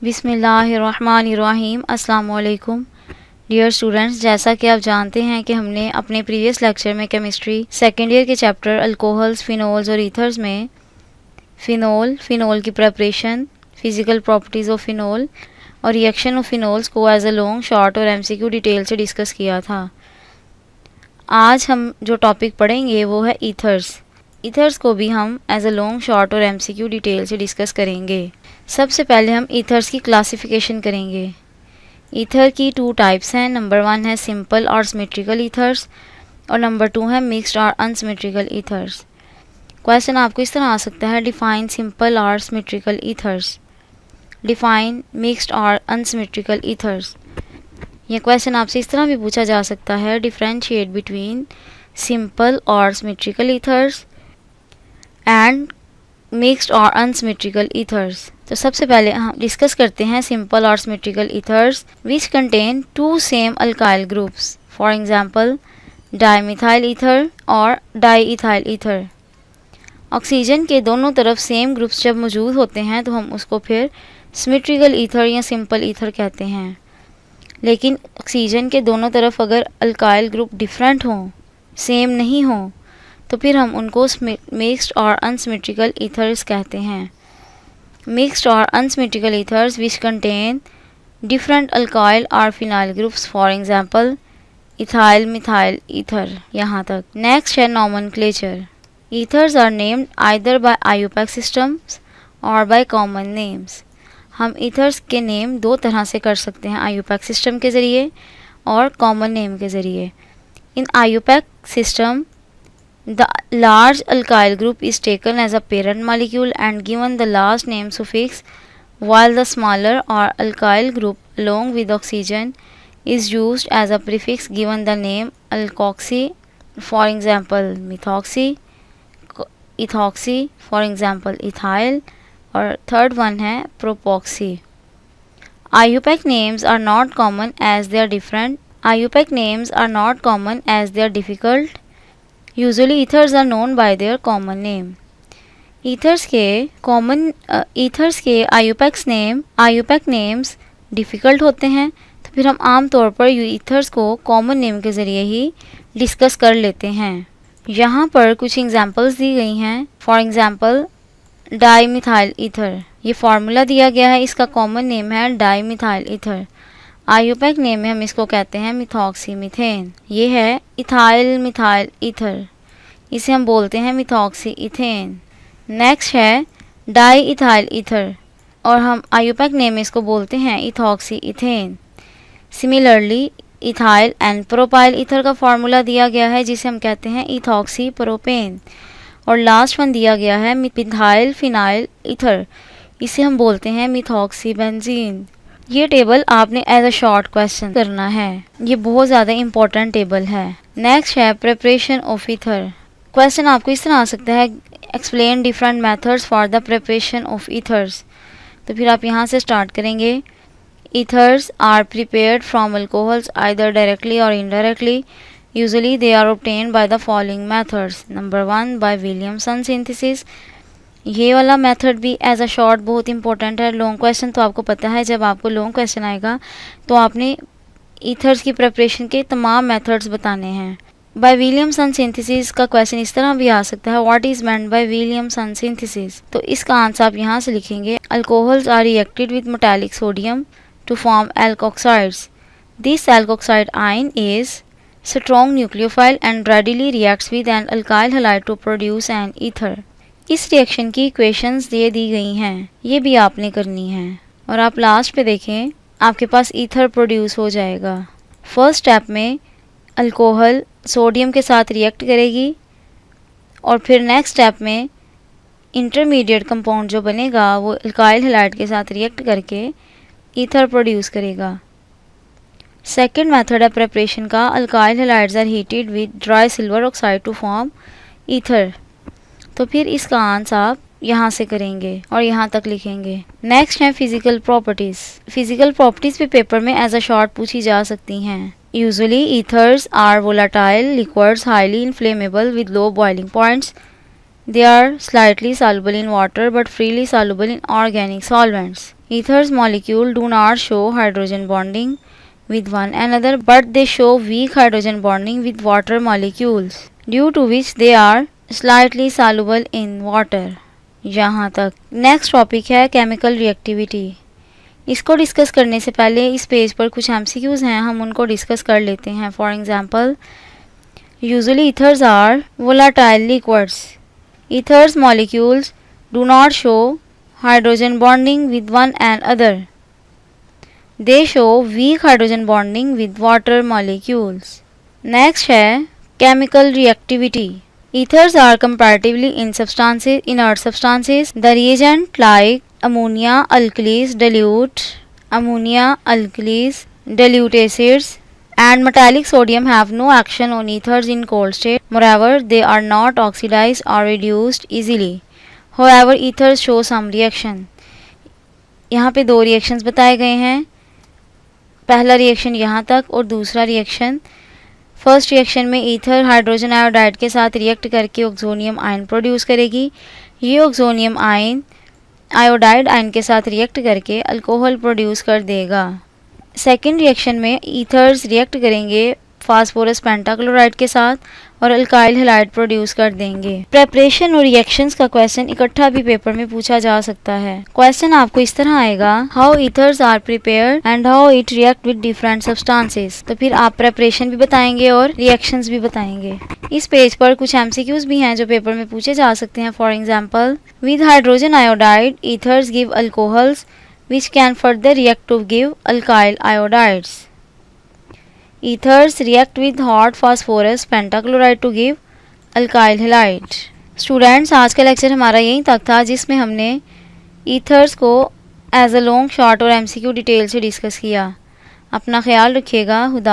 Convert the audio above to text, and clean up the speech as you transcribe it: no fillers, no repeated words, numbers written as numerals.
बिस्मिल्लाहिर्रहमानिर्रहीम। अस्सलाम वालेकुम डियर स्टूडेंट्स, जैसा कि आप जानते हैं कि हमने अपने प्रीवियस लेक्चर में केमिस्ट्री सेकेंड ईयर के चैप्टर अल्कोहल्स, फिनोल्स और ईथर्स में फिनोल की preparation, physical properties of phenol और रिएक्शन ऑफ फिनोल्स को एज अ लॉन्ग, शॉर्ट और एमसीक्यू डिटेल से डिस्कस किया था। आज हम जो टॉपिक पढ़ेंगे वो है ईथर्स। ईथर्स को भी हम एज अ लॉन्ग, शॉर्ट और एमसीक्यू डिटेल से डिस्कस करेंगे। सबसे पहले हम ईथर्स की क्लासिफिकेशन करेंगे। ईथर की 2 टाइप्स हैं। नंबर 1 है सिंपल और सिमेट्रिकल ईथर्स और नंबर 2 है मिक्स्ड और अनसिमेट्रिकल ईथर्स। क्वेश्चन आपको इस तरह आ सकता है, डिफाइन सिंपल और सिमेट्रिकल ईथर्स, डिफाइन मिक्स्ड और अनसिमेट्रिकल ईथर्स। यह क्वेश्चन आपसे इस तरह भी पूछा जा सकता है, डिफरेंशिएट बिटवीन सिंपल और सिमेट्रिकल ईथर्स एंड मिक्स्ड और अनसिमेट्रिकल ईथर्स। तो सबसे पहले हम डिस्कस करते हैं सिंपल और symmetrical ethers which contain 2 same alkyl groups, for example dimethyl ether और डाईइथाइल ईथर। ऑक्सीजन के दोनों तरफ सेम ग्रुप्स जब मौजूद होते हैं तो हम उसको फिर सिमेट्रिकल ईथर या सिंपल ईथर कहते हैं। लेकिन ऑक्सीजन के दोनों तरफ अगर अल्काइल ग्रुप डिफरेंट हों, सेम नहीं हों, तो फिर हम उनको मिक्स्ड और अनसिमेट्रिकल ईथर्स कहते हैं। मिक्स्ड और unsymmetrical ethers which contain different alkyl और phenyl groups, for example ethyl methyl ether. यहाँ तक। नेक्स्ट है nomenclature. Ethers are named either by IUPAC systems और बाय कॉमन नेम्स। हम ईथर्स के नेम 2 तरह से कर सकते हैं, आईयूपैक सिस्टम के ज़रिए और कॉमन नेम के ज़रिए। In IUPAC system the large alkyl group is taken as a parent molecule and given the last name suffix, while the smaller or alkyl group along with oxygen is used as a prefix given the name alkoxy, for example methoxy, ethoxy, for example ethyl, और third one है propoxy. IUPAC names are not common as they are different. IUPAC names are not common as they are difficult. Usually ethers are known by their common name. ethers के IUPAC names difficult होते हैं, तो फिर हम आम तौर पर ethers को common name के ज़रिए ही डिस्कस कर लेते हैं। यहाँ पर कुछ एग्जांपल्स दी गई हैं। फॉर एग्जांपल डाईमिथाइल ईथर, ये फार्मूला दिया गया है, इसका कॉमन नेम है डाईमिथाइल ईथर। आईयूपैक नेम में हम इसको कहते हैं मिथॉक्सी मीथेन। ये है इथाइल मिथाइल ईथर, इसे हम बोलते हैं मिथॉक्सी इथेन। नेक्स्ट है डाई इथाइल ईथर और हम आईयूपैक नेम में इसको बोलते हैं ethoxy ethane. Similarly ethyl and propyl ether का फार्मूला दिया गया है जिसे हम कहते हैं इथॉक्सी प्रोपेन। और लास्ट वन दिया गया है मिथाइल फिनाइल ईथर, इसे हम बोलते हैं मिथॉक्सी बेंजीन। ये टेबल आपने एज अ शॉर्ट क्वेश्चन करना है, ये बहुत ज़्यादा इंपॉर्टेंट टेबल है। नेक्स्ट है प्रिपरेशन ऑफ ईथर। क्वेश्चन आपको इस तरह आ सकता है, explain different methods for the preparation of ethers. तो फिर आप यहाँ से स्टार्ट करेंगे। Ethers are prepared from alcohols either directly और indirectly. Usually they are obtained by the following methods. Number 1 by Williamson synthesis. ये वाला मेथड भी एज अ शॉर्ट बहुत इंपॉर्टेंट है। लॉन्ग क्वेश्चन तो आपको पता है, जब आपको लॉन्ग क्वेश्चन आएगा तो आपने ईथर्स की प्रिपरेशन के तमाम मेथड्स बताने हैं। बाय विलियमसन सिंथेसिस का क्वेश्चन इस तरह भी आ सकता है, what is meant by Williamson synthesis. तो इसका आंसर आप यहाँ से लिखेंगे, alcohols are reacted with metallic sodium to form alkoxides. This alkoxide ion is strong nucleophile and readily reacts with an alkyl halide to produce an ether. इस reaction की equations दे दी गई हैं, ये भी आपने करनी है। और आप लास्ट पे देखें, आपके पास ईथर प्रोड्यूस हो जाएगा। फर्स्ट स्टेप में अल्कोहल सोडियम के साथ रिएक्ट करेगी और फिर नेक्स्ट स्टेप में इंटरमीडिएट कंपाउंड जो बनेगा वो अल्काइल हैलाइड के साथ रिएक्ट करके ईथर प्रोड्यूस करेगा। सेकेंड मेथड है प्रिपरेशन का, alkyl halides are heated with dry silver oxide to form ether. तो फिर इसका आंसर आप यहाँ से करेंगे और यहाँ तक लिखेंगे। नेक्स्ट है फिजिकल प्रॉपर्टीज़। फिजिकल प्रॉपर्टीज़ भी पेपर में एज अ शॉर्ट पूछी जा सकती हैं। Usually ethers are volatile liquids highly inflammable with low boiling points They are slightly soluble in water but freely soluble in organic solvents. Ethers molecule do not show hydrogen bonding with one another, but they show weak hydrogen bonding with water molecules, due to which they are slightly soluble in water. यहाँ तक next topic है chemical reactivity. इसको discuss करने से पहले इस page पर कुछ MCQs हैं, हम उनको डिस्कस कर लेते हैं। For example, usually ethers are volatile liquids. Ethers molecules do not show hydrogen bonding with one and other, they show weak hydrogen bonding with water molecules. Next है chemical reactivity. Ethers are comparatively inert substances. The reagent like ammonia alkalis, dilute acids, and metallic sodium have no action on ethers in cold state. Moreover, they are not oxidized or reduced easily. However, ethers show some reaction. यहाँ पे दो reactions बताए गए हैं, पहला reaction यहाँ तक और दूसरा रिएक्शन। फर्स्ट रिएक्शन में ईथर हाइड्रोजन आयोडाइड के साथ रिएक्ट करके ऑक्सोनियम आयन प्रोड्यूस करेगी। ये ऑक्सोनियम आयन आयोडाइड आयन के साथ रिएक्ट करके अल्कोहल प्रोड्यूस कर देगा। सेकेंड रिएक्शन में ईथर्स रिएक्ट करेंगे फास्फोरस पेंटाक्लोराइड के साथ और अल्काइल हैलाइड प्रोड्यूस कर देंगे। प्रेपरेशन और रिएक्शंस का क्वेश्चन इकट्ठा भी पेपर में पूछा जा सकता है। क्वेश्चन आपको इस तरह आएगा, how ethers are prepared and how it react with different substances. तो फिर आप प्रेपरेशन भी बताएंगे और रिएक्शंस भी बताएंगे। इस पेज पर कुछ MCQs भी हैं जो पेपर में पूछे जा सकते हैं। For example, with hydrogen iodide ethers give alcohols which can further react to give alkyl iodides. Ethers react with hot phosphorus pentachloride to give alkyl halide. Students, आज का लेक्चर हमारा यहीं तक था, जिसमें हमने ईथर्स को एज अ लॉन्ग शॉर्ट और MCQ डिटेल से डिस्कस किया। अपना ख्याल रखिएगा। खुदा